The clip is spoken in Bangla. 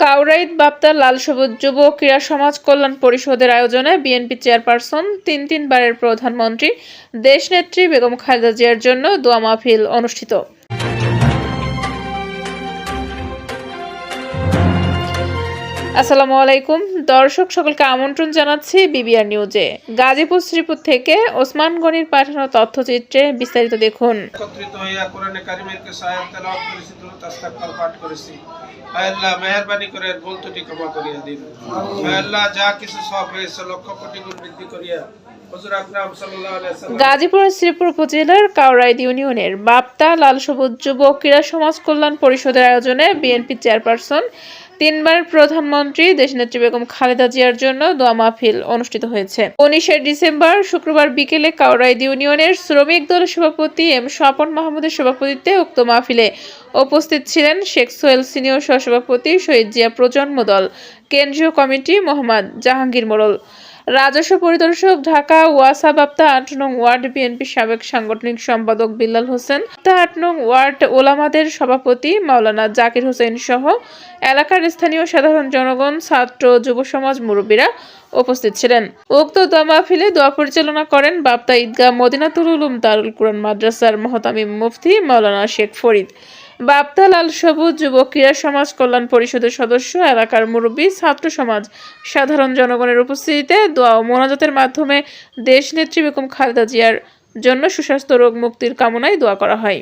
কাউরাইদ বাপ্তা লাল সবুজ যুব ক্রীড়া সমাজ কল্যাণ পরিষদের আয়োজনে বিএনপি চেয়ারপারসন তিনবারের প্রধানমন্ত্রী দেশনেত্রী বেগম খালেদা জিয়ার জন্য দোয়া মাহফিল অনুষ্ঠিত। আসসালামু আলাইকুম দর্শক, সকলকে আমন্ত্রণ জানাচ্ছি বিবিআর নিউজে। গাজীপুর শ্রীপুর থেকে ওসমান গনির পাঠানো তথ্যচিত্রে বিস্তারিত দেখুন। একত্রিত হইয়া কোরআনে কারিমের সায়াত তেলাওয়াত করেছি, দুরূদ ইস্তিগফার পাঠ করেছি। আয় আল্লাহ, মেহেরবানি করে ভুল ত্রুটি ক্ষমা করিয়া দিন। আয় আল্লাহ, যা কিছু সব হয়েছে লক্ষ কোটি গুণ বৃদ্ধি করিয়া গাজীপুরের শ্রীপুর উপজেলার কাউরাইদ ইউনিয়নের বাপ্তা লাল সবুজ যুব ক্রীড়া সমাজ কল্যাণ পরিষদের আয়োজনে বিএনপি চেয়ারপারসন তিনবারের প্রধানমন্ত্রী দেশনেত্রী বেগম খালেদা জিয়ার জন্য দোয়া মাহফিল অনুষ্ঠিত হয়েছে। 19শে ডিসেম্বর শুক্রবার বিকেলে কাউরাইদ ইউনিয়নের শ্রমিক দলের সভাপতি এম স্বপন মাহমুদের সভাপতিত্বে উক্ত মাহফিলে উপস্থিত ছিলেন শেখ সোহেল সিনিয়র সহসভাপতি, শহীদ জিয়া প্রজন্ম দল কেন্দ্রীয় কমিটি মোহাম্মদ জাহাঙ্গীর মোড়ল, রাজস্ব পরিদর্শক ঢাকা ওয়াসা বাপ্তা 8 নং ওয়ার্ড বিএনপি সাবেক সাংগঠনিক সম্পাদক বিল্লাল হোসেন, 8 নং ওয়ার্ড ওলামাদের সভাপতি মাওলানা জাকির হোসেন সহ এলাকার স্থানীয় সাধারণ জনগণ, ছাত্র, যুব সমাজ, মুরব্বীরা উপস্থিত ছিলেন। উক্ত দোয়া মাহফিলে দোয়া পরিচালনা করেন বাপ্তা ঈদগাহ মদিনাতুল উলুম দারুল কুরআন মাদ্রাসার মোহতামিম মুফতি মাওলানা শেখ ফরিদ। বাপ্তা লাল সবুজ যুব ক্রীড়া সমাজ কল্যাণ পরিষদের সদস্য, এলাকার মুরব্বী, ছাত্র সমাজ, সাধারণ জনগণের উপস্থিতিতে দোয়া ও মোনাজাতের মাধ্যমে দেশনেত্রী বেগম খালেদা জিয়ার জন্য সুস্বাস্থ্য, রোগ মুক্তির কামনায় দোয়া করা হয়।